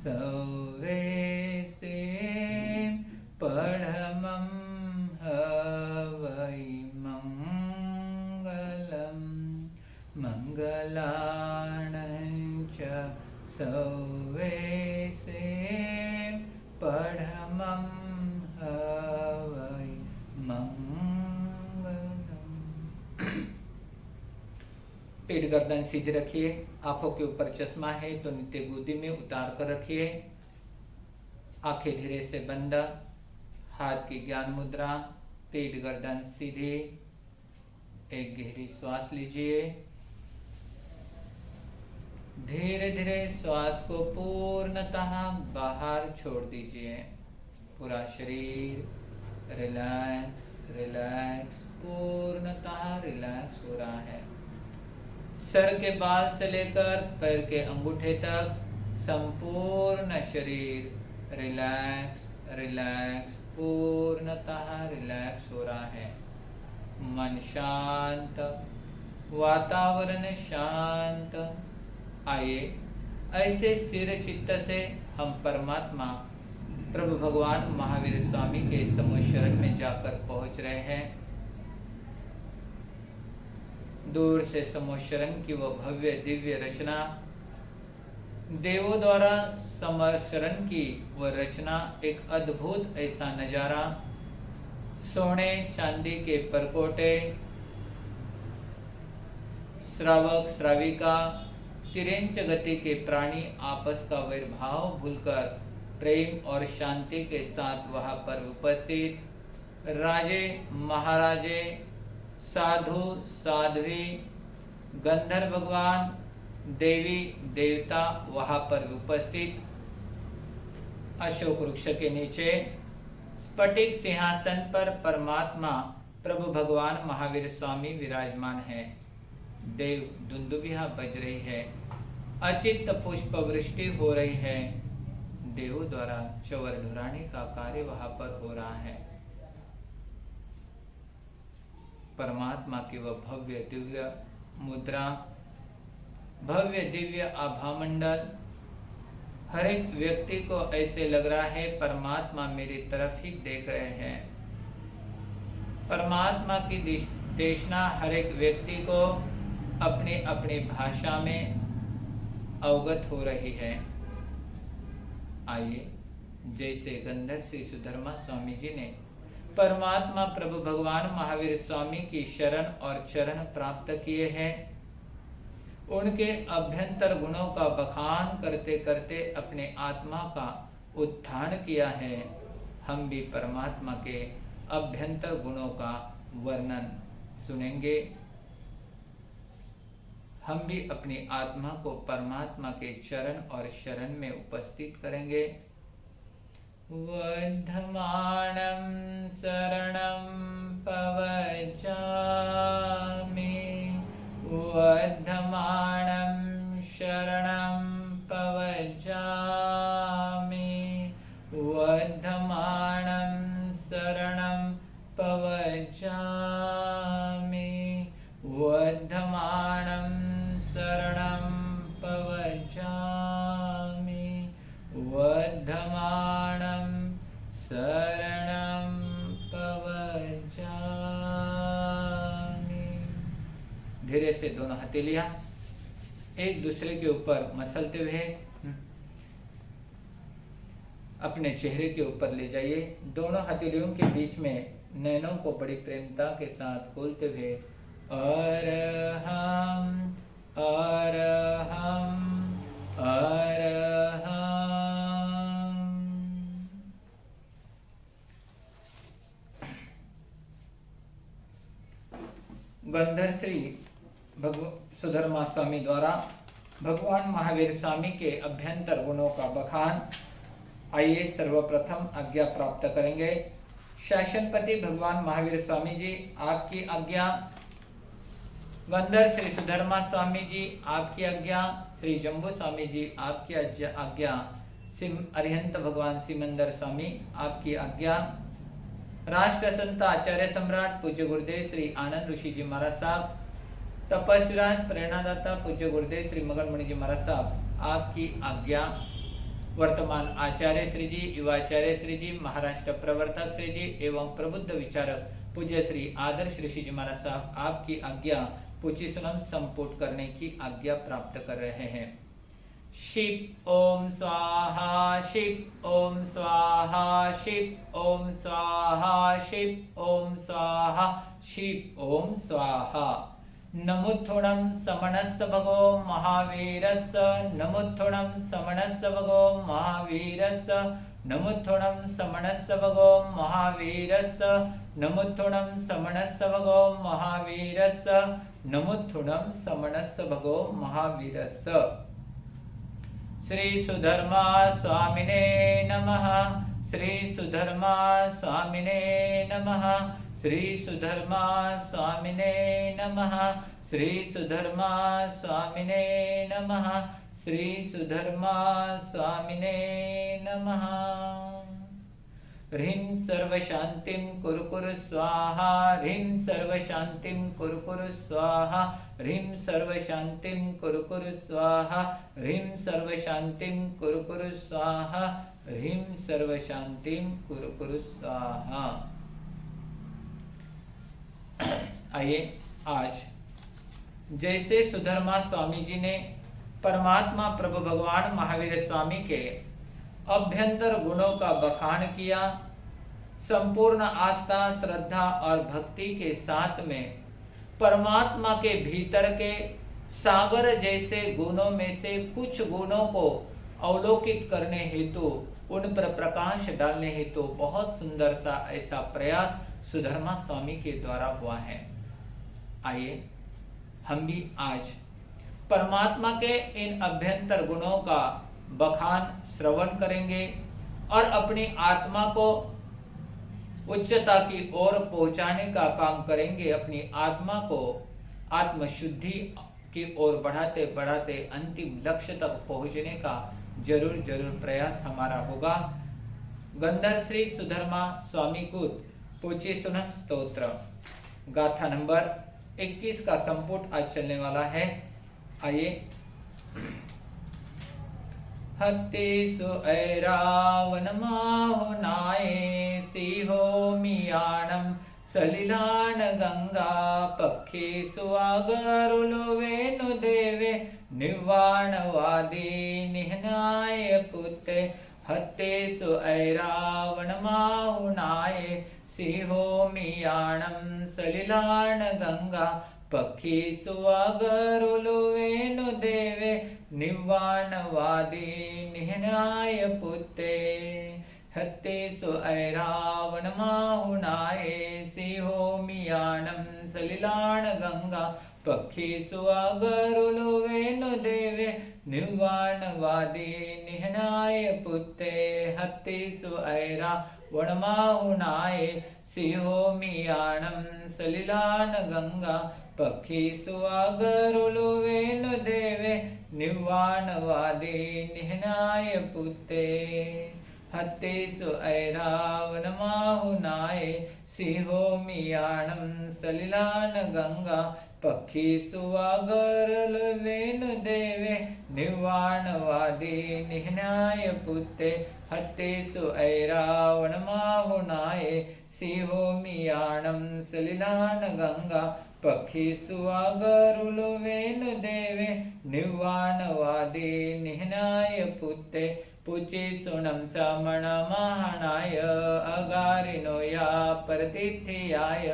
सौवेसे पढ़मं हवै मंगलम् मंगलानं च सौवेसे पढ़मं हवै मंगलम्। पीठ गर्दन सीधी रखिए। आंखों के ऊपर चश्मा है तो नित्य गोदी में उतार कर रखिए। आंखें धीरे से बंद। हाथ की ज्ञान मुद्रा। पीठ गर्दन सीधी। एक गहरी श्वास लीजिए। धीरे धीरे श्वास को पूर्णतः बाहर छोड़ दीजिए। पूरा शरीर रिलैक्स रिलैक्स पूर्णतः रिलैक्स हो रहा है। सर के बाल से लेकर पैर के अंगूठे तक संपूर्ण शरीर रिलैक्स रिलैक्स पूर्णतः रिलैक्स हो रहा है। मन शांत, वातावरण शांत। आइए ऐसे स्थिर चित्त से हम परमात्मा प्रभु भगवान महावीर स्वामी के समूह शरण में जाकर पहुंच रहे हैं। दूर से समूह शरण की वह भव्य दिव्य रचना, देवों द्वारा समर्शरण की वह रचना, एक अद्भुत ऐसा नजारा। सोने चांदी के परकोटे, श्रावक श्राविका, तिरंच गति के प्राणी आपस का वैरभाव भूलकर प्रेम और शांति के साथ वहां पर उपस्थित राजे महाराजे, साधु साध्वी, गंधर्व भगवान, देवी देवता वहां पर उपस्थित। अशोक वृक्ष के नीचे स्फटिक सिंहासन पर परमात्मा प्रभु भगवान महावीर स्वामी विराजमान है। देव दुंदुभियां बज रही है। अचित पुष्प वृष्टि हो रही है। देवों द्वारा चवर ढुराने का कार्य वहां पर हो रहा है। परमात्मा की वह भव्य दिव्य मुद्रा, भव्य दिव्य आभा मंडल, हर एक व्यक्ति को ऐसे लग रहा है परमात्मा मेरी तरफ ही देख रहे हैं। परमात्मा की देशना हर एक व्यक्ति को अपनी अपनी भाषा में अवगत हो रही है। आइए जैसे गंधर्व श्री सुधर्मा स्वामी जी ने परमात्मा प्रभु भगवान महावीर स्वामी की शरण और चरण प्राप्त किए हैं, उनके अभ्यंतर गुणों का बखान करते करते अपने आत्मा का उत्थान किया है। हम भी परमात्मा के अभ्यंतर गुणों का वर्णन सुनेंगे। हम भी अपनी आत्मा को परमात्मा के चरण और शरण में उपस्थित करेंगे। वर्धमानं शरणं पवचामि, वर्धमानं शरणं पवचामि, वर्धमानं शरणं पवचामि, वर्धमानं शरणं पवचामि, वर्धमानं शरणं पवचामि। धीरे से दोनों हथेलियां एक दूसरे के ऊपर मसलते हुए अपने चेहरे के ऊपर ले जाइए। दोनों हथेलियों के बीच में नैनों को बड़ी प्रेमता के साथ खोलते हुए अरहम अरहम अरहम। गंधर्व श्री सुधर्मा स्वामी द्वारा भगवान महावीर स्वामी के अभ्यंतर गुणों का बखान। आइए सर्वप्रथम आज्ञा प्राप्त करेंगे। शासनपति भगवान महावीर स्वामी जी आपकी आज्ञा, गंधर्व श्री सुधर्मा स्वामी जी आपकी आज्ञा, श्री जम्बू स्वामी जी आपकी आज्ञा, अरिहंत भगवान सिमंदर स्वामी आपकी आज्ञा, राष्ट्र संत आचार्य सम्राट पूज्य गुरुदेव श्री आनंद ऋषि जी महाराज साहब, तपस्विराज प्रेरणादाता पूज्य गुरुदेव श्री मगन मुनि जी महाराज साहब आपकी आज्ञा। वर्तमान आचार्य श्री जी, युवाचार्य श्री जी, महाराष्ट्र प्रवर्तक श्री जी एवं प्रबुद्ध विचारक पूज्य श्री आदर्श ऋषि जी महाराज साहब आपकी आज्ञा पुचिसुनम संपुट करने की आज्ञा प्राप्त कर रहे हैं। शिव ओम स्वाहा, शिव ओम स्वाहा, शिव ओम स्वाहा, शिव ओम स्वाहा, शिव ओम स्वाहा। नमुत्थुणं समणस्य भगो महावीरस्य, नमुत्थुणं समणस्य भगो महावीरस्य, नमुत्थुणं समणस्य भगो महावीरस्य, नमुत्थुणं समणस्य भगो महावीरस्य, नमुत्थुणं समणस्य भगो महावीरस्य। श्री सुधर्मा स्वामिने नमः, श्री सुधर्मा स्वामिने नमः, श्री सुधर्मा स्वामिने नमः, श्री सुधर्मा स्वामिने नमः, श्री सुधर्मा स्वामिने नमः। ह्रीं सर्वशान्तिं कुरु कुरु स्वाहा, ह्रीं सर्वशान्तिं कुरु कुरु स्वाहा, ह्रीं सर्वशान्तिं कुरु कुरु स्वाहा, ह्रीं सर्वशान्तिं कुरु कुरु स्वाहा, ह्रीं सर्वशान्तिं कुरु कुरु स्वाहा। आइए, आज जैसे सुधर्मा स्वामी जी ने परमात्मा प्रभु भगवान महावीर स्वामी के अभ्यंतर गुणों का बखान किया, संपूर्ण आस्था, श्रद्धा और भक्ति के साथ में परमात्मा के भीतर के सागर जैसे गुणों में से कुछ गुणों को अवलोकित करने हेतु, उन पर प्रकाश डालने हेतु बहुत सुंदर सा ऐसा प्रयास सुधर्मा स्वामी के द्वारा हुआ है। आइए हम भी आज परमात्मा के इन अभ्यंतर गुणों का बखान श्रवण करेंगे और अपनी आत्मा को उच्चता की ओर पहुंचाने का काम करेंगे। अपनी आत्मा को आत्मशुद्धि की ओर बढ़ाते बढ़ाते अंतिम लक्ष्य तक पहुंचने का जरूर जरूर प्रयास हमारा होगा। गंधर्व श्री सुधर्मा स्वामी कुत पुचिसुनम स्तोत्र गाथा नंबर 21 का संपुट आज चलने वाला है। आइए। हत्तेषु ऐरावनमाहुनाये सिंहो मियाणं सलिलान गंगा पक्षेषु आगरुलो वेणुदेवे निर्वाणवादी निहनाय पुत्रे। हत्तेषु ऐरावनमाहुनाये सिंहो मियाणं सलिलान गंगा पक्षीषु आगरुलो वेणुदेवे निर्वाणवादी निहनाय पुत्रे। हत्तेषु ऐरावनमाहुनाये सिंहो मियाणं सलिलान गंगा पक्षीषु आगरुलो वेणुदेवे निर्वाणवादी निहनाय पुत्रे। हत्तेषु ऐरावनमाहुनाये सिंहो मियाणं सलिलान गंगा पक्षीषु आगरुलो वेणुदेवे निर्वाणवादी निहनाय पुत्रे। हत्तेषु ऐरावनमाहुनाये सिंहो मियाणं सलिलान गंगा पक्षीषु आगरुलो वेणुदेवे निर्वाणवादी निहनाय पुत्रे। हत्तेषु ऐरावनमाहुनाये सिंहो मियाणं सलिलान गंगा पक्षीषु आगरुलो वेणुदेवे निर्वाणवादी निहनाय पुत्रे। पुचिसुनं समणमहनाय अगारिनो या प्रतिथियाय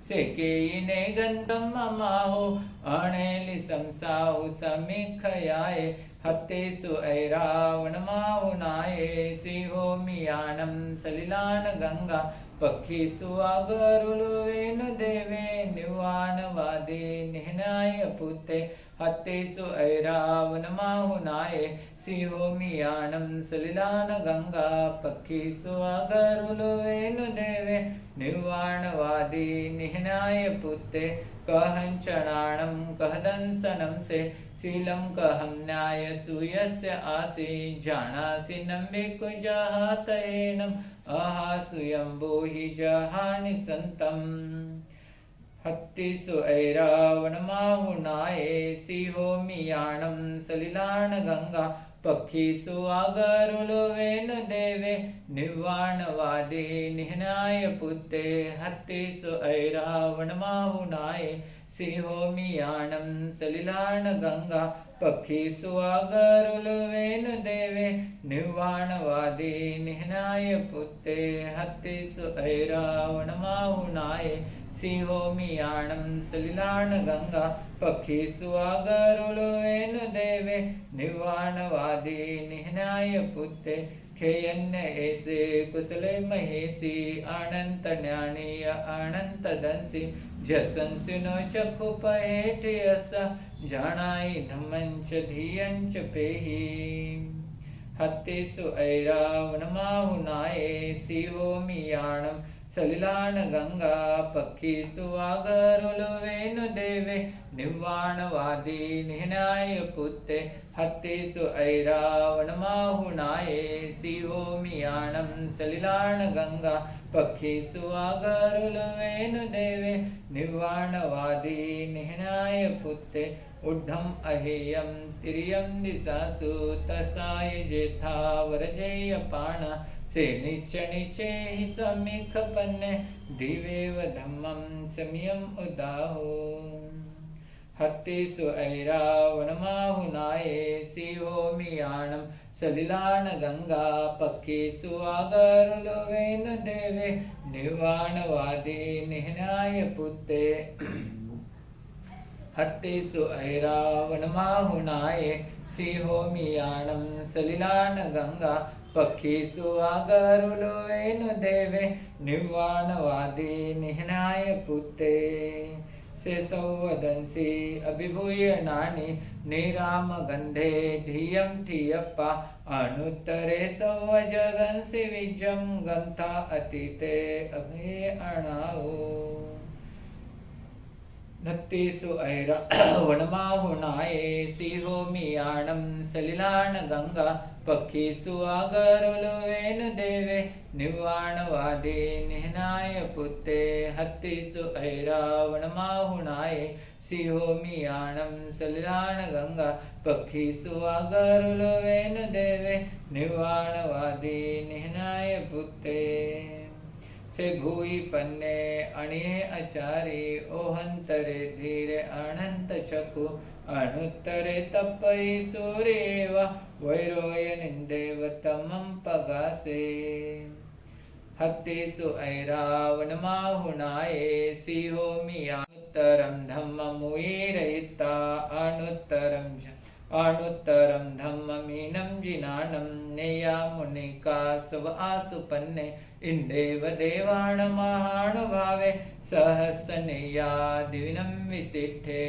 सेकेयिने गन्धं ममाहो अणेलि संसाहु समीक्षयाय। हत्तेषु ऐरावनमाहुनाये सिंहो मियाणं सलिलान गंगा पक्षीषु आगरुलो वेणुदेवे निर्वाणवादी निहनाय पुत्रे। हत्तेषु ऐरावनमाहुनाये सिंहो मियाणं सलिलान गंगा पक्षीषु आगरुलो वेणुदेवे निर्वाणवादी निहनाय पुत्रे। कहञ्चणाणं कहदंसनं से शीलं कहं न्याय सूयस्य आसि जानासि नम्बिकुजातयेनं अहासुयम्बो हि जहानि सन्तम्। हत्तेषु ऐरावनमाहुनाये सिंहो मियाणं सलिलान गंगा पक्षीसु आगरुलुवेनु देवे निर्वाणवादी निहनाय पुत्ते हत्तिसु ऐरावणमाहुनाय सिंहोमियाणं सलिलान गंगा पक्षीसु आगरुलुवेनु देवे निर्वाणवादी निहनाय पुत्ते हत्तिसु ऐरावणमाहुनाय सिंहोमियाणं सलिलान गंगा पक्षीसु आगरुलुवेनु देवे निर्वाणवादी निहनाय पुत्ते खेयन्य ऐसे कुशले महेशी अनंत ज्ञानीय अनंत दंसी जसंसिनो चक्षु पहेठयस जानाई धम्मंच धियंच पेहि हत्तिसु ऐरावणमाहुनाय सिंहोमियाणं सलिलान गंगा पक्षीसु आगरुलुवेनु देवे निर्वाणवादी निहनाय पुत्ते हत्तिसु ऐरावणमाहुनाय सिंहोमियाणं सलिलान गंगा पक्षीसु आगरुलुवेनु देवे निर्वाणवादी निहनाय पुत्ते ऊर्ध्वम् अहेयं तिर्यं दिशासु तसाय जेथा वरजेयपाण से नीचे नीचे ही समीख पन्ने दिवेव धम्मं समयम् उदाहो हत्तिसु ऐरावणमाहुनाय सिंहोमियाणं सलिलान गंगा पक्षीसु आगरुलुवेनु देवे निर्वाणवादी निहनाय पुत्ते हत्तिसु ऐरावणमाहुनाय सिंहोमियाणं सलिलान गंगा पक्षीसु आगरुलुवेनु देवे निर्वाणवादी निहनाय पुत्ते शेषवदंसि अभिभूय नानी निराम गंधे धियं ठियप्पा अनुत्तरे सवजगंसि विजं गंथा अतीते अभे अणाओ हत्तिसु ऐरावणमाहुनाय सिंहोमियाणं सलिलान गंगा पक्षीसु आगरुलुवेनु देवे निर्वाणवादी निहनाय पुत्ते हत्तिसु ऐरावणमाहुनाय सिंहोमियाणं सलिलान गंगा पक्षीसु आगरुलुवेनु देवे निर्वाणवादी निहनाय पुत्ते से भूई पन्ने अणिये अचारी ओहंतरे धीरे अनंत चकु अनुत्तरे तपई सूर्येव वैरोय निंदेव तमं पगासे हत्तिसु ऐरावणमाहुनाय सिंहोमियाणुत्तरं धम्ममुयीरयिता अनुत्तरं धम्ममीनं जिनानं नेया मुनिका सव आसुपन्ने इंदेव देवाणमहानुभावे सहस्रनेया दिविनं विसिष्ठे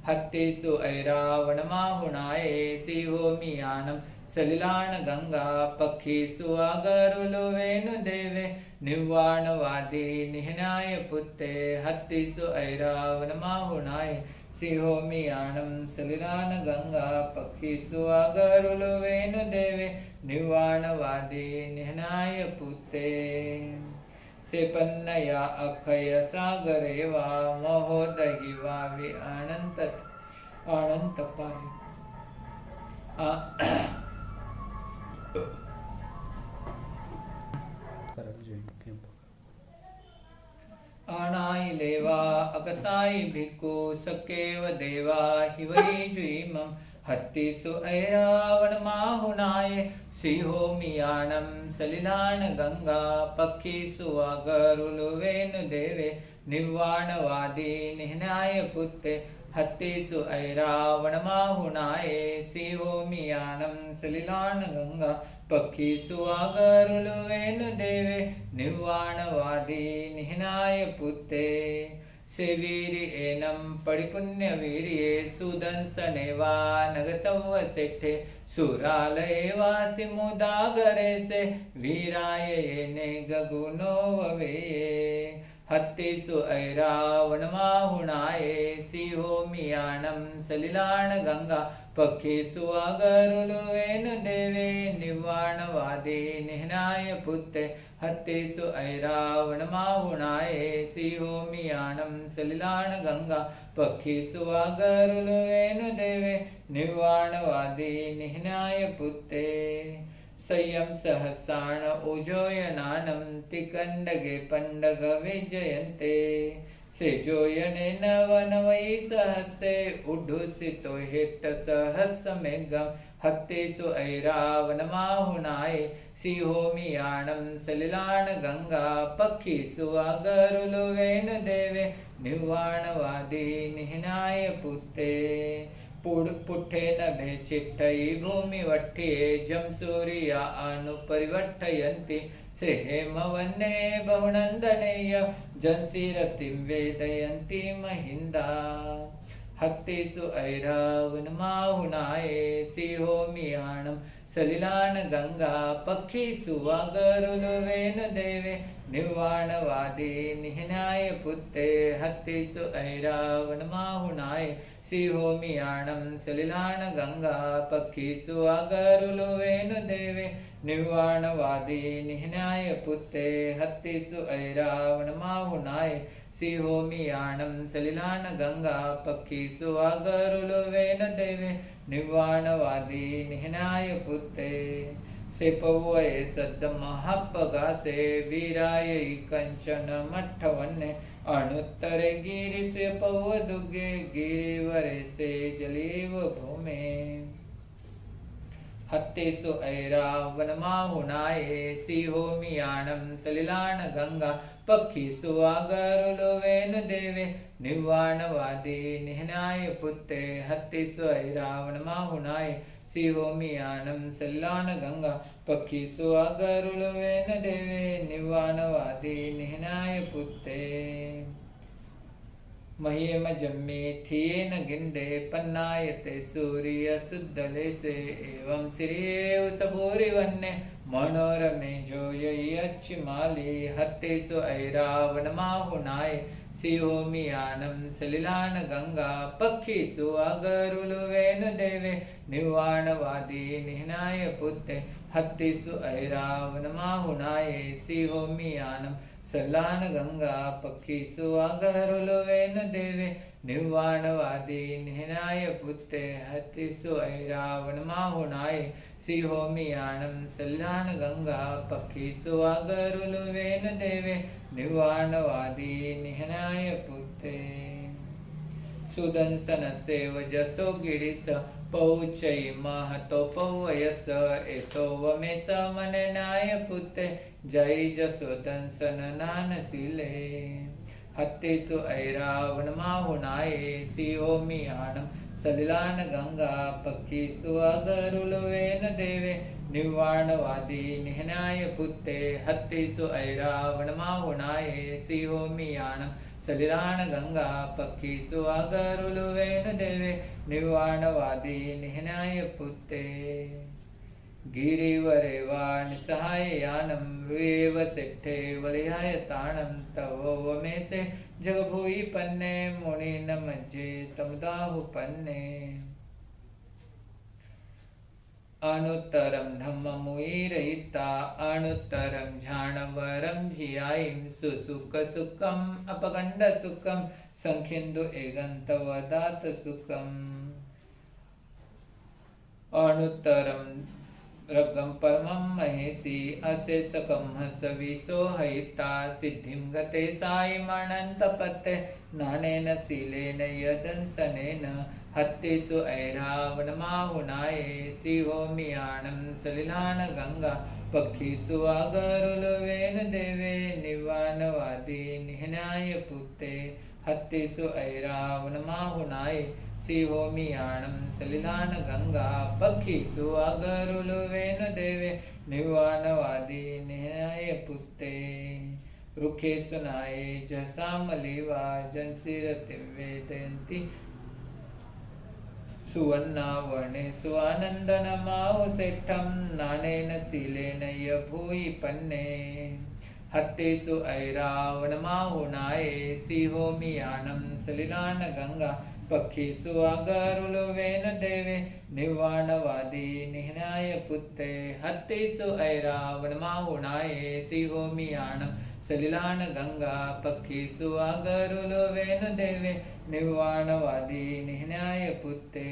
हत्तिसु ऐरावणमाहुनाय सिंहोमियाणं सलिलान गंगा पक्षीसु आगरुलुवेनु देवे निर्वाणवादी निहनाय पुत्ते हत्तिसु ऐरावणमाहुनाय सिंहोमियाणं सलिलान गंगा पक्षीसु आगरुलुवेनु देवे निर्वाणवादी निहनाय पुत्ते सेपन्नया अक्षय सागरे वा महोदहि वा वि अनंत पारि आनाई लेवा अकसाई भिक्खु सकेव देवा हिवै जुईमं हत्तिसु ऐरावणमाहुनाय सिंहोमियाणं सलिलान गंगा पक्षीसु आगरुलुवेनु देवे निर्वाणवादी निहनाय पुत्ते हत्तिसु ऐरावणमाहुनाय सिंहोमियाणं सलिलान गंगा पक्षीसु आगरुलुवेनु देवे निर्वाणवादी निहनाय पुत्ते सेवीरि एनं पडिपुण्य वीर्ये सुदंसनेवा नगसव्व सेठे सुरालये वासि मुदागरे से वीराय येने गगुनो ववेये हत्तिसु ऐरावणमाहुनाय सिंहोमियाणं सलिलान गंगा पक्षीसु आगरुलुवेनु देवे निर्वाणवादी निहनाय पुत्ते हत्तिसु ऐरावणमाहुनाय सिंहोमियाणं सलिलान गंगा पक्षीषु वागरुलुवेनु देवे निर्वाणवादी निह्नाय पुत्ते संयम सहसाण उजोयनानं तिकंडगे पंडग विजयन्ते सेजोयने नवनवै सहस्रे उड्डुसितो हिट्ट सहस्रमेघं हत्तेषु ऐरावनमाहुनाय सिंहोमियाणं सलिलाण गंगा पक्षीषु वागरुलुवेनु देवे निर्वाणवादी निह्नाय पुत्ते पुट्ठे नभे चिट्टई भूमि वट्ठिये जम सूर्या अनुपरिवट्टयन्ति से हेमवन्ने बहुनन्दनेय जंसीरतिं वेदयन्ति महिन्दा हत्तेषु ऐरावनमाहुनाय सिंहोमियाणं सलिलान गंगा पक्षीषु वागरुलुवेनु देवे निर्वाणवादी निह्नाय पुत्ते हत्तेषु ऐरावनमाहुनाय सिंहोमियाणं सलिलान गंगा पक्षीषु वागरुलुवेनु देवे निर्वाणवादी निह्नाय पुत्ते हत्तेषु ऐरावनमाहुनाय सिंहोमियाणं सलिलान गंगा पक्षीषु वागरुलुवेनु देवे निर्वाणवादी निह्नाय पुत्ते सेपवये सद्महपगासे वीराय कंचन मठवन्ने अणुत्तरे गिरिसे पवदुगे गिरिवरे से जलीव भूमे हत्तेषु ऐरावनमाहुनाय सिंहोमियाणं सलिलान गंगा पक्षीषु वागरुलुवेनु देवे निर्वाणवादी निह्नाय पुत्ते हत्तेषु ऐरावनमाहुनाय सिंहोमियाणं सलिलान गंगा पक्षीषु वागरुलुवेनु देवे निर्वाणवादी निह्नाय पुत्ते मह्येम जम्मे थियेन गिंदे पन्नायते सूर्य सुद्दले से एवं श्रीएव सबूरिवन्ने मनोरमे जोयच्चिमाली हत्तेषु ऐरावनमाहुनाय सिंहोमियाणं सलिलान गंगा पक्षीषु वागरुलुवेनु देवे निर्वाणवादी निह्नाय पुत्ते हत्तेषु ऐरावनमाहुनाय सिंहोमियाणं सलिलान गंगा पक्षीषु वागरुलुवेनु देवे निर्वाणवादी निह्नाय पुत्ते हत्तेषु ऐरावनमाहुनाय सिंहोमियाणं सलिलान गंगा पक्षीषु वागरुलुवेनु देवे निर्वाणवादी निह्नाय पुत्ते सुदंसन सेव जसो गिरिस पौचै महतो पौयस एतो वमेश मननाय पुत्ते जय जसोदंसन नानशीले हत्तेषु ऐरावनमाहुनाय सिंहोमियाणं सलिलान गंगा पक्षीषु वागरुलुवेनु देवे निर्वाणवादी निह्नाय पुत्ते हत्तेषु ऐरावनमाहुनाय सिंहोमियाणं सलिलान गंगा पक्षीषु वागरुलुवेनु देवे निर्वाणवादी निह्नाय पुत्ते गिरिवरे वा निसहाययानं रुएव सेट्ठे वलिहायताणं तव वमेसे जगभूयि पन्ने मुनिन मज्जे तमुदाहु पन्ने अनुत्तरं धम्ममुयिरयिता अनुत्तरं झाणवरं धियायिं सुसुख सुखम् अपगण्ड सुखं संखिन्दु एगन्तवदात सुखम् अनुत्तरं रगं परमं महेशी अशेषकं हसविशो हयिता सिद्धिं गते सायमनन्तपते नानेन शीलेन यदंसनेन हत्तेषु ऐरावनमाहुनाय सिंहोमियाणं सलिलान गंगा पक्षीषु वागरुलुवेनु देवे निर्वाणवादी निह्नाय पुत्ते हत्तेषु ऐरावनमाहुनाय सिंहोमियाणं सलिलान गंगा पक्षीषु वागरुलुवेनु देवे निर्वाणवादी निह्नाय पुत्ते रुखे सुनाये जसामलिवा जंसीरतिं वेदयन्ति सुवर्णावणे स्वानन्दनमाहु सेट्ठं नानेन शीलेन यभूयि पन्ने हत्तेषु ऐरावनमाहुनाय सिंहोमियाणं सलिलान गंगा पक्षीषु वागरुलुवेनु देवे निर्वाणवादी निह्नाय पुत्ते हत्तेषु ऐरावनमाहुनाय सिंहोमियाणं सलिलान गंगा पक्षी सुवागरुलो वेनु देवे निर्वाणवादी निहनाय पुत्ते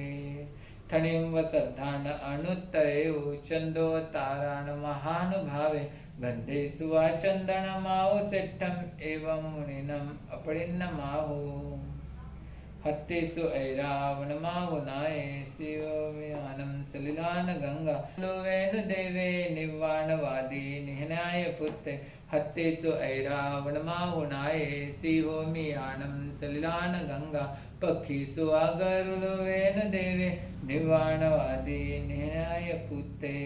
थणिं वसद्धान अनुत्तरेउ चंदो तारान महानुभावे गंधे सुवा चंदन माहु सेठम एवं मुनिनम अपरिन्न माहु हत्तेसु ऐरावण माहुनाये शिवव्यानं सलिलान गंगा लोवेनु देवे निर्वाणवादी निहनाय पुत्ते हत्तेसु ऐरावण माहुनाये शिवोमियानं सलिलान गंगा पक्षीसु आगरुलोवेनु देवे निर्वाणवादी निहनाय पुत्ते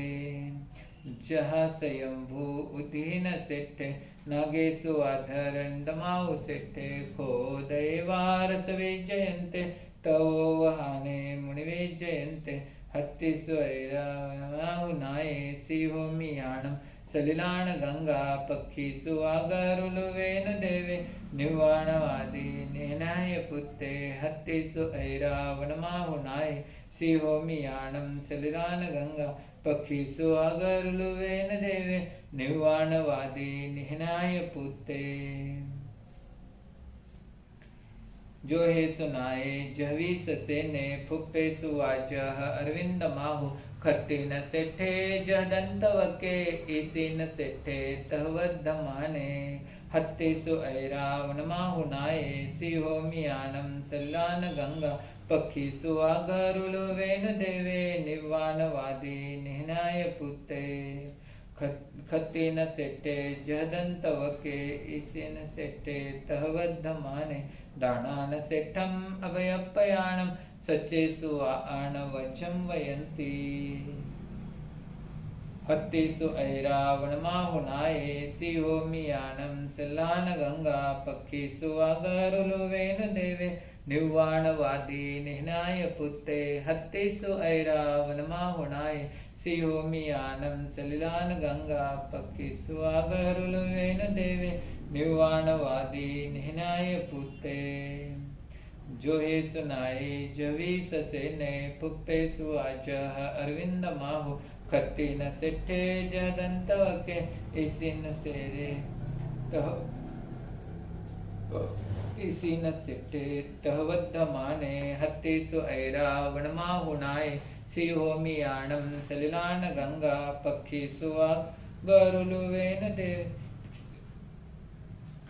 जहाँ स्वयंभू उदीन सेठे नागेशु आधरंडमाउ सेठे खोदयवारस विजयन्ते तव वहाने मुनिविजयन्ते हत्तिसु ऐरावणाहुनाये सिहोमियाणं सलिलान गंगा पक्षीसु आगरुलुवेनु देवे निर्वाणवादी निहनाय पुत्ते हत्तिसु ऐरावणमाहुनाये सिहोमियाणं सलिलान गंगा पक्षीसु आगरुलुवेन देवे निर्वाणवादी निहनाय पुत्ते जो हे सुनाए जहवी ससेने फुप्पे सुवाजह अरविंद माहु खत्तीन सेठे जहदंतवके इसीन सेठे तहवद्धमाने हत्तेसु ऐरावण माहुनाये सिहोमियानं सलिलान गंगा पक्षीसु आगरुलुवेनु देवे निर्वाणवादी निहनाय पुत्ते खत्तीन सेठे जहदंतवके इसीन सेठे तहवद्धमाने दानान सेठम अभयपयाणं सचेसु आणवचम वयन्ति हत्तिसु ऐरावण माहुनाये सिहोमियानं सलिलान गंगा पक्षीसु आगरुलुवेनु देवे निर्वाणवादी निहनाय पुत्ते हत्तिसु ऐरावण माहुनाये सिहोमियानं सलिलान गंगा पक्षीसु आगरुलुवेनु देवे निर्वाणवादी निहनाय पुत्ते जो हे सुनाए जवी ससेने पुप्पे सुवाजह अरविंद माहु खत्तीन सेठे जहदंतवके इसीन सेरे इसीन सेठे तहवद्धमाने हत्तिसु ऐरावण माहुनाये सिहोमियाणं सलिलान गंगा पक्षीसु आगरुलुवेनु देवे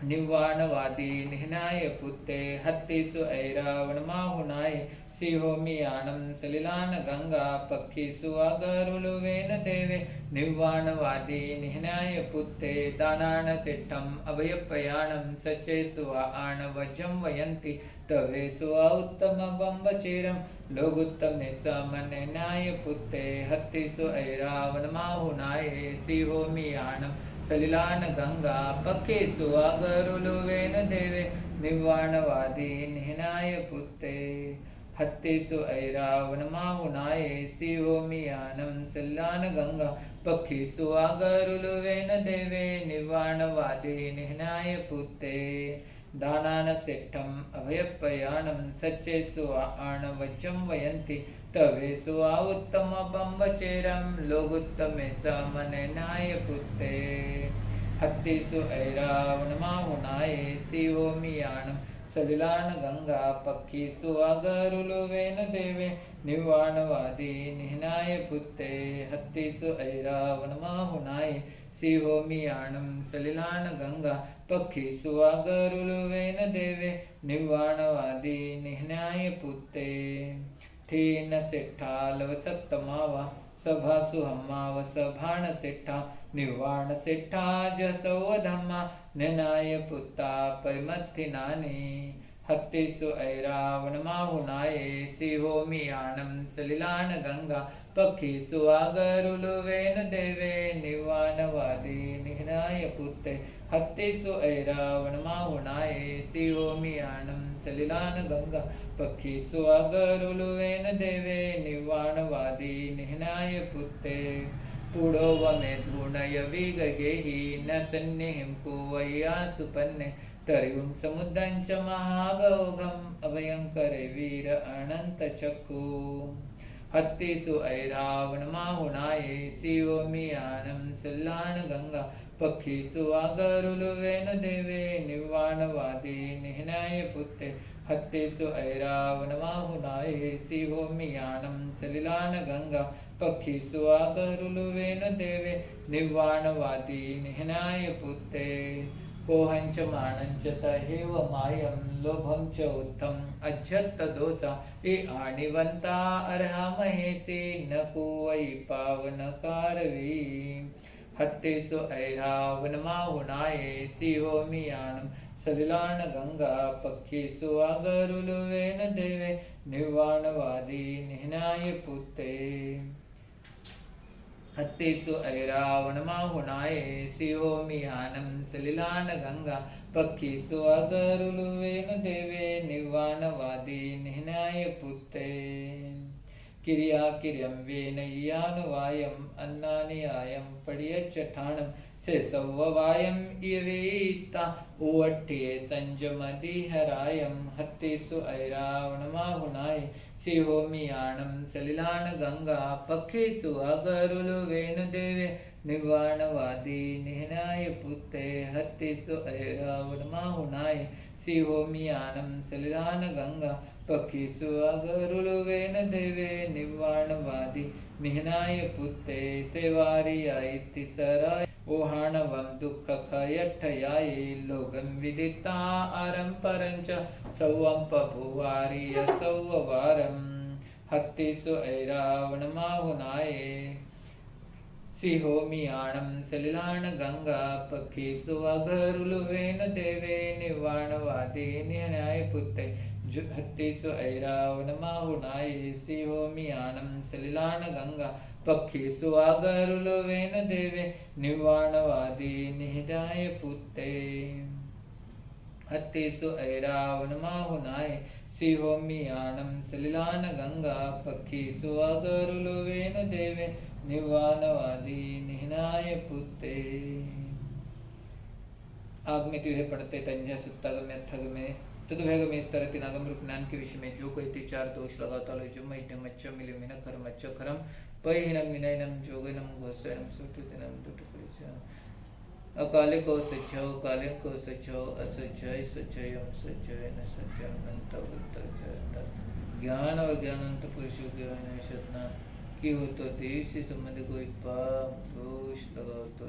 निर्वाणवादी निहनाय पुत्ते हत्तिसु ऐरावण माहुनाये सिहोमियाणं सलिलान गंगा पक्षीसु आगरुलुवेनु देवे निर्वाणवादी निहनाय पुत्ते दानान सेठम अभयपयाणं सचेसु आणवजं वयन्ति तवेसु उत्तम बंबचेरं लोगुत्तमे समननाय पुत्ते हत्तिसु ऐरावण माहुनाये सिहोमियाणं सलिलान गंगा पक्षीसु आगरुलुवेनु देवे निर्वाणवादी निहनाय पुत्ते हत्तिसु ऐरावण माहुनाये सिहोमियानं सलिलान गंगा पक्षीसु आगरुलुवेनु देवे निर्वाणवादी निहनाय पुत्ते दानान सेठम अभयपयाणं सचेसु आणवचम वयन्ति तवेसु उत्तम बंबचेरं लोगुत्तमे समननाय पुत्ते हत्तिसु ऐरावण माहुनाये सिहोमियाणं सलिलान गंगा पक्षीसु आगरुलुवेनु देवे निर्वाणवादी निहनाय पुत्ते हत्तिसु ऐरावण माहुनाये सिहोमियाणं सलिलान गंगा पक्षीसु आगरुलुवेनु देवे निर्वाणवादी निहनाय पुत्ते थीन सेठा लव सत्तमावा सभासु हम्माव सभान सेठा निर्वाण सेठा जसोधम्मा निनाय पुत्ता परिमथिनानि हत्तिसु ऐरावण माहुनाये सिहोमियाणं सलिलान गंगा पक्षीसु आगरुलुवेनु देवे निर्वाणवादी निहनाय पुत्ते हत्तिसु ऐरावण माहुनाये सिहोमियाणं सलिलान गंगा पक्षीसु आगरुलुवेनु देवे निर्वाणवादी निहनाय पुत्ते पुडोव मे धूणय विगगेहि न सन्निहिं कुवय्या सुपन्ने तरिवं समुद्रं च महागौघम् अभयंकरे वीर अनंत चक्कु हत्तेषु ऐरावण माहुनाय शिवोमियानं सल्लान गंगा पक्षीषु आगरुलुवेन देवे निर्वाणवादी निहनाय पुत्ते हत्तेषु ऐरावण माहुनाय शिवोमियानं सलिलान गंगा पक्षीषु आगरुलुवेन देवे निर्वाणवादी निहनाय पुत्ते कोहंच मानंच तहेव मायं लोभं च उत्थम अज्जत दोषा ए आणिवंता अर्हा महेशी न कुवै पावन कारवी हत्तेषु ऐरावन माहुनाय शिवोमियानं सलिलान गंगा पक्षीषु आगरुलुवेन देवे निर्वाणवादी निहनाय पुत्ते हत्तेषु ऐरावण माहुनाय शिवोमियानं सलिलान गंगा पक्षीषु आगरुलुवेन देवे निर्वाणवादी निहनाय पुत्ते किरिया किर्यं वेनय्यानुवायम् अन्नानियायं पडियच्चठाणं सेसव्ववायं इयवेत्ता उवट्ठे संजमदिहरायं हत्तेषु ऐरावणमाहुनाय शिवोमियानं सलिलान गंगा पक्षीषु आगरुलुवेन देवे निर्वाणवादी निहनाय पुत्ते हत्तेषु ऐरावणमाहुनाय शिवोमियानं सलिलान गंगा पक्षीषु आगरुलुवेन देवे निर्वाणवादी निहनाय पुत्ते सेवारिया इति सराय ओहाणवं दुःखखयठयाय लोकं विदिता आरं परञ्च सौवं पभुवारिय सौववारं हत्तेषु ऐरावणमाहुनाय शिवोमियानं सलिलान गंगा पक्षीषु आगरुलुवेन देवे निर्वाणवादी निहनाय पुत्ते हत्तेषु ऐरावणमाहुनाय शिवोमियानं सलिलान गंगा पक्षीषु आगरुलुवेन देवे निर्वाणवादी निहनाय पुत्ते हत्तेषु ऐरावणमाहुनाय शिवोमियानं सलिलान गंगा पक्षीषु आगरुलुवेन देवे निर्वाणवादी निहनाय पुत्ते आगमिति पढ़ते तंजा सुत्तागम्य थगमे तदुभेगमे इस तरह तिनागम रूपनान के विषय में जो कोई ते चार दोष लगाता लो जो मैंने मच्चो मिले मिना कर मच्चो खरम पहिनम विनयनम जोगनम घोषणम सुटुतनम दुटुपरिचा अकाले को सच्चो काले को सच्चो असच्चय सच्चयम सच्चय न सच्चयम अनंत उत्तर ज्ञान और ज्ञानंत पुरुषों के विषयना की हो तो देव से संबंध कोई पाप दोष लगाओ तो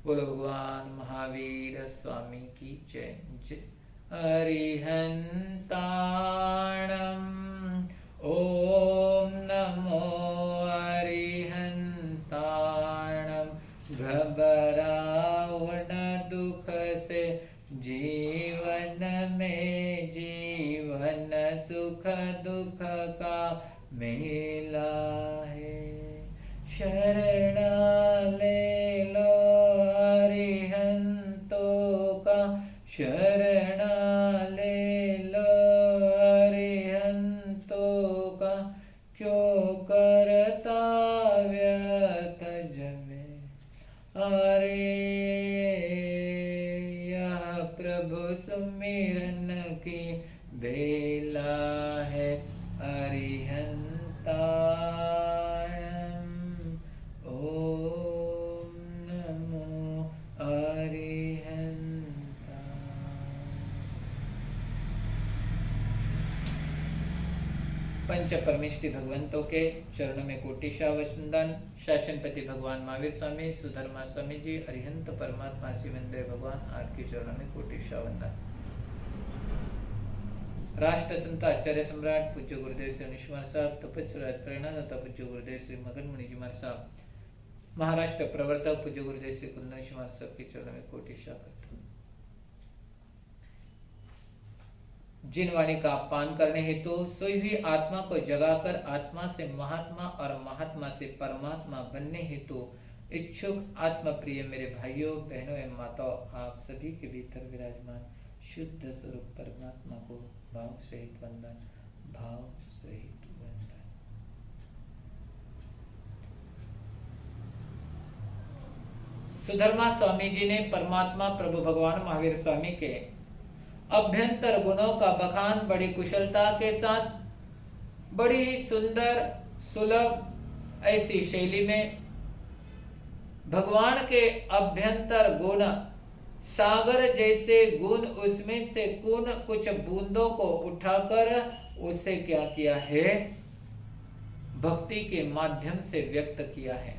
बोलो भगवान महावीर स्वामी की जय जय अरिहंताणं ओम नमो अरिहंताणं घबराओ न दुख से जीवन में जीवन सुख दुख का मेला है शरण ले लो अरिहंतों का शरण ले लो अरिहंतों का क्यों करता व्यथ जमे अरे यह प्रभु सुमिरन की बेला है अरिहंता पंच परमेष्टि भगवंतों के चरणों में कोटिशा वंदन शासनपति भगवान महावीर स्वामी सुधर्मा स्वामी जी अरिहंत परमात्मा शिवेंद्र भगवान आपके चरणों में कोटिशा वंदन राष्ट्र संत आचार्य सम्राट पूज्य गुरुदेव श्री निश्वर साहब तपस्विराज प्रेरणादाता पूज्य गुरुदेव श्री मगन मुनि जी साहब महाराष्ट्र प्रवर्तक पूज्य गुरुदेव श्री कुंदन शिवार साहब के चरणों में कोटिशा करता हूं। जिन वाणी का पान करने हेतु सोई हुई आत्मा को जगाकर आत्मा से महात्मा और महात्मा से परमात्मा बनने हेतु इच्छुक आत्मा प्रिय मेरे भाइयों बहनों एवं माताओं आप सभी के भीतर विराजमान शुद्ध स्वरूप परमात्मा को भाव सहित वंदन भाव सहित वंदन। सुधर्मा स्वामी जी ने परमात्मा प्रभु भगवान महावीर स्वामी के अभ्यंतर गुणों का बखान बड़ी कुशलता के साथ, बड़ी ही सुंदर सुलभ ऐसी शैली में भगवान के अभ्यंतर गुण सागर जैसे गुण, उसमें से कुछ बूंदों को उठाकर उसे क्या किया है, भक्ति के माध्यम से व्यक्त किया है।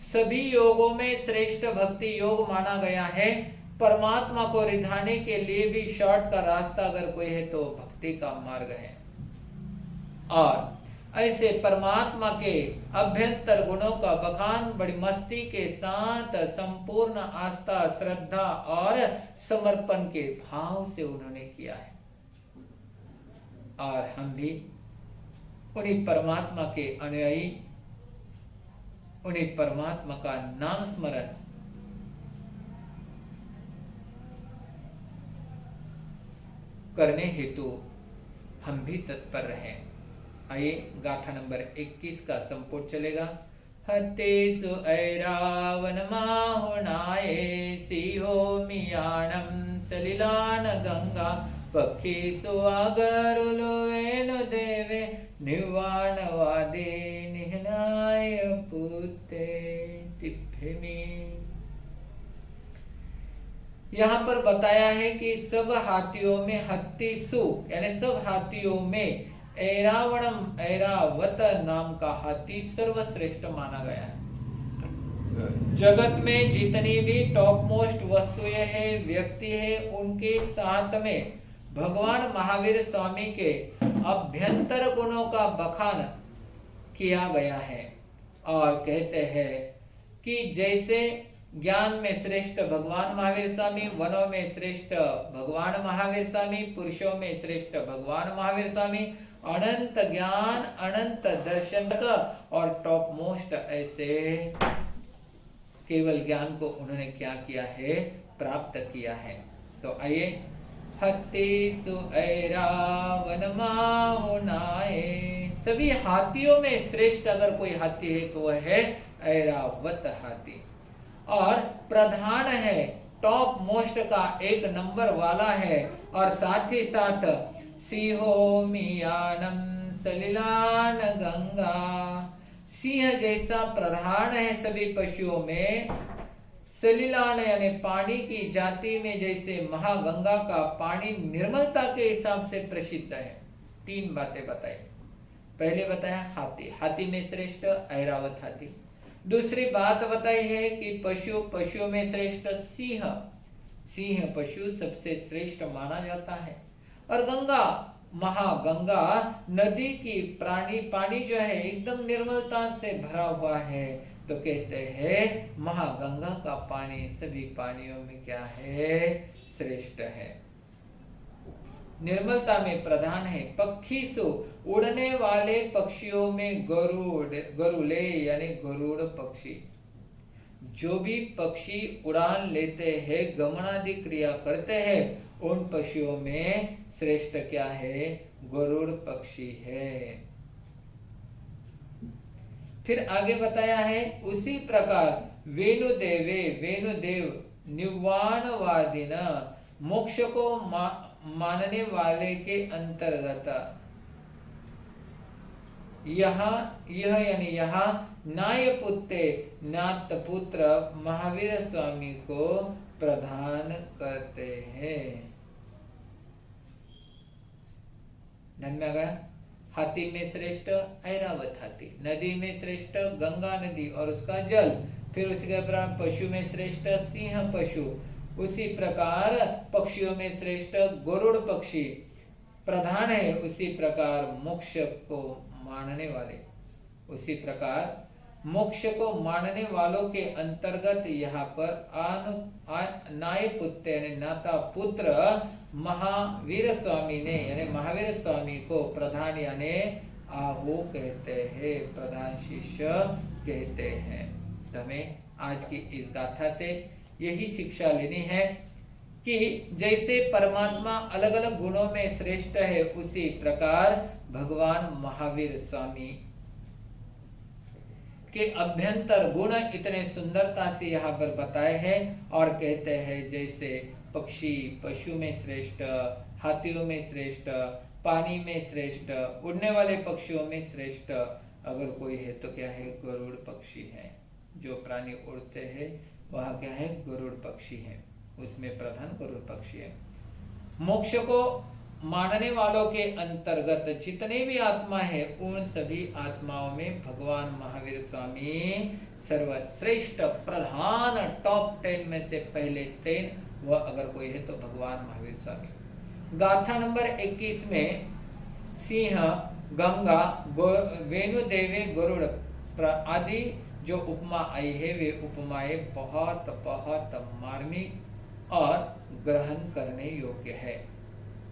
सभी योगों में श्रेष्ठ भक्ति योग माना गया है। परमात्मा को रिझाने के लिए भी शॉर्ट का रास्ता अगर कोई है तो भक्ति का मार्ग है। और ऐसे परमात्मा के अभ्यंतर गुणों का बखान बड़ी मस्ती के साथ संपूर्ण आस्था, श्रद्धा और समर्पण के भाव से उन्होंने किया है। और हम भी उन्हीं परमात्मा के अनुयायी, उन्हीं परमात्मा का नाम स्मरण करने हेतु हम भी तत्पर रहे। आइए गाथा नंबर 21 का संपुट चलेगा। हतेसु ऐरावन माहुनाये सिंहो मियाणम सलिलान गंगा पक्षीसु आगरुलुवेनु देवे निवाणवादे निहनाय पुते तिप्पिमी। यहाँ पर बताया है कि सब हाथियों में हत्तीसु यानी सब हाथियों में ऐरावणम ऐरावत नाम का हाथी सर्वश्रेष्ठ माना गया है। जगत में जितनी भी टॉप मोस्ट वस्तुएं है, व्यक्ति है, उनके साथ में भगवान महावीर स्वामी के अभ्यंतर गुणों का बखान किया गया है। और कहते हैं कि जैसे ज्ञान में श्रेष्ठ भगवान महावीर स्वामी, वनों में श्रेष्ठ भगवान महावीर स्वामी, पुरुषों में श्रेष्ठ भगवान महावीर स्वामी, अनंत ज्ञान, अनंत दर्शन और टॉप मोस्ट ऐसे केवल ज्ञान को उन्होंने क्या किया है, प्राप्त किया है। तो आइए, हत्तीसु ऐरावन माहुनाये, सभी हाथियों में श्रेष्ठ अगर कोई हाथी है तो वह है ऐरावत हाथी। और प्रधान है, टॉप मोस्ट का एक नंबर वाला है। और साथ ही साथ सिंहो मियानम सलिलान गंगा, सिंह जैसा प्रधान है सभी पशुओं में। सलिलान यानी पानी की जाति में जैसे महागंगा का पानी निर्मलता के हिसाब से प्रसिद्ध है। 3 बातें बताई। पहले बताया हाथी, हाथी में श्रेष्ठ ऐरावत हाथी। दूसरी बात बताई है कि पशुओं में श्रेष्ठ सिंह, सिंह पशु सबसे श्रेष्ठ माना जाता है। और गंगा, महागंगा नदी की पानी जो है एकदम निर्मलता से भरा हुआ है। तो कहते हैं महागंगा का पानी सभी पानियों में क्या है, श्रेष्ठ है, निर्मलता में प्रधान है। पक्षीसु, उड़ने वाले पक्षियों में गरुले यानी गरुड़ पक्षी, जो भी पक्षी उड़ान लेते हैं, गमनादि क्रिया करते हैं, उन पक्षियों में श्रेष्ठ क्या है, गरुड़ पक्षी है। फिर आगे बताया है उसी प्रकार वेणुदेव निवाणवादिन, मोक्ष को मानने वाले के अंतर्गत, यह यानी यहाँ नाथ पुत्र महावीर स्वामी को प्रदान करते हैं। ध्यान में आ गया। हाथी में श्रेष्ठ ऐरावत हाथी, नदी में श्रेष्ठ गंगा नदी और उसका जल, फिर उसके बाद पशु में श्रेष्ठ सिंह पशु, उसी प्रकार पक्षियों में श्रेष्ठ गरुड़ पक्षी प्रधान है। उसी प्रकार मोक्ष को मानने वाले, उसी प्रकार मोक्ष को मानने वालों के अंतर्गत यहाँ पर नाय पुत्र यानी नाता पुत्र महावीर स्वामी ने यानी महावीर स्वामी को प्रधान यानी आहू कहते हैं, प्रधान शिष्य कहते हैं। तो हमें आज की इस गाथा से यही शिक्षा लेनी है कि जैसे परमात्मा अलग अलग गुणों में श्रेष्ठ है, उसी प्रकार भगवान महावीर स्वामी के अभ्यंतर गुण इतने सुंदरता से यहाँ पर बताए हैं। और कहते हैं जैसे पक्षी पशु में श्रेष्ठ, हाथियों में श्रेष्ठ, पानी में श्रेष्ठ, उड़ने वाले पक्षियों में श्रेष्ठ अगर कोई है तो क्या है? गरुड़ पक्षी है। जो प्राणी उड़ते हैं वह क्या है? गरुड़ पक्षी है, उसमें प्रधान गरुड़ पक्षी है। मोक्ष को मानने वालों के अंतर्गत जितने भी आत्मा है उन सभी आत्माओं में भगवान महावीर स्वामी सर्वश्रेष्ठ, प्रधान, टॉप 10 में से पहले 10 वह अगर कोई है तो भगवान महावीर स्वामी। गाथा नंबर 21 में सिंह, गंगा, वेणुदेवे, गरुड़ आदि जो उपमा आई है वे उपमाएं बहुत बहुत मार्मिक और ग्रहण करने योग्य है।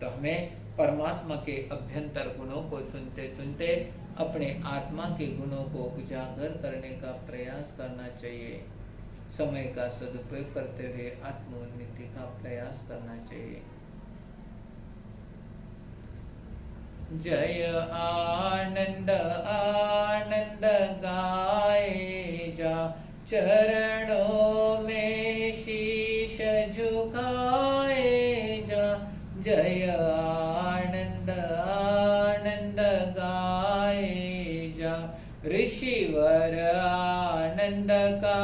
तो हमें परमात्मा के अभ्यंतर गुणों को सुनते सुनते अपने आत्मा के गुणों को उजागर करने का प्रयास करना चाहिए। समय का सदुपयोग करते हुए आत्मोन्नति का प्रयास करना चाहिए। जय आनंद आनंद गाए जा, चरणों में शीश झुकाए जा। जय आनंद आनंद गाए जा, ऋषिवर आनंद का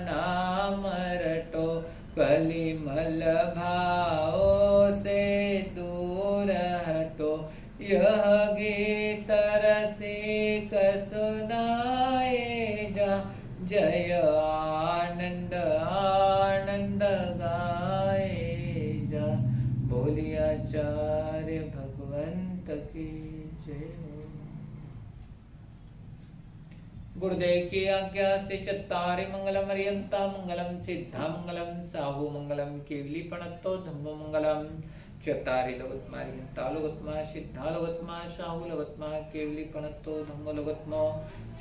नाम रटो। कलिमल भाव से दूर हटो, यह गीत रसिक सुनाए जा। जय आनंद आनंद गाए जा। बोलिए आचार्य भगवंत की जय। गुरुदेव की आज्ञा से चत्तारि मंगलम अर्यंता मंगलम, सिद्धा मंगलम, साहु मंगलम, केवली प्रणतो धम्मो मंगलम। चत्तारि लोगोत्मा अर्यंता लोगोत्मा, सिद्धा लोगोत्मा, साहु लोगोत्मा, केवली प्रणतो धम्मो लोगोत्मा।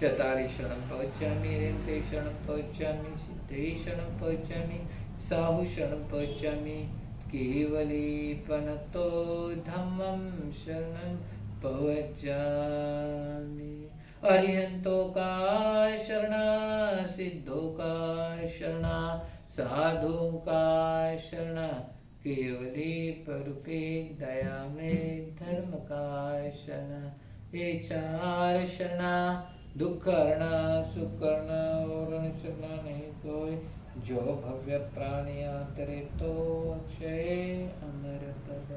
चत्तारि शरणं पवच्चामि, अर्यन्ते शरणं पवच्चामि, सिद्धे शरणं पवच्चामि, साहु शरणं पवच्चामि, केवली प्रणतो धम्मं शरणं पवच्चामि। अरिहंतों का शरणा, सिद्धों का शरणा, साधुओं का शरणा, केवली परुपे दया में धर्म का शरणा। ये 4 शरणा, दुख करना, सुख करना और शरणा नहीं कोई। जो भव्य प्राणी आतरे तो अक्षय अमर पद।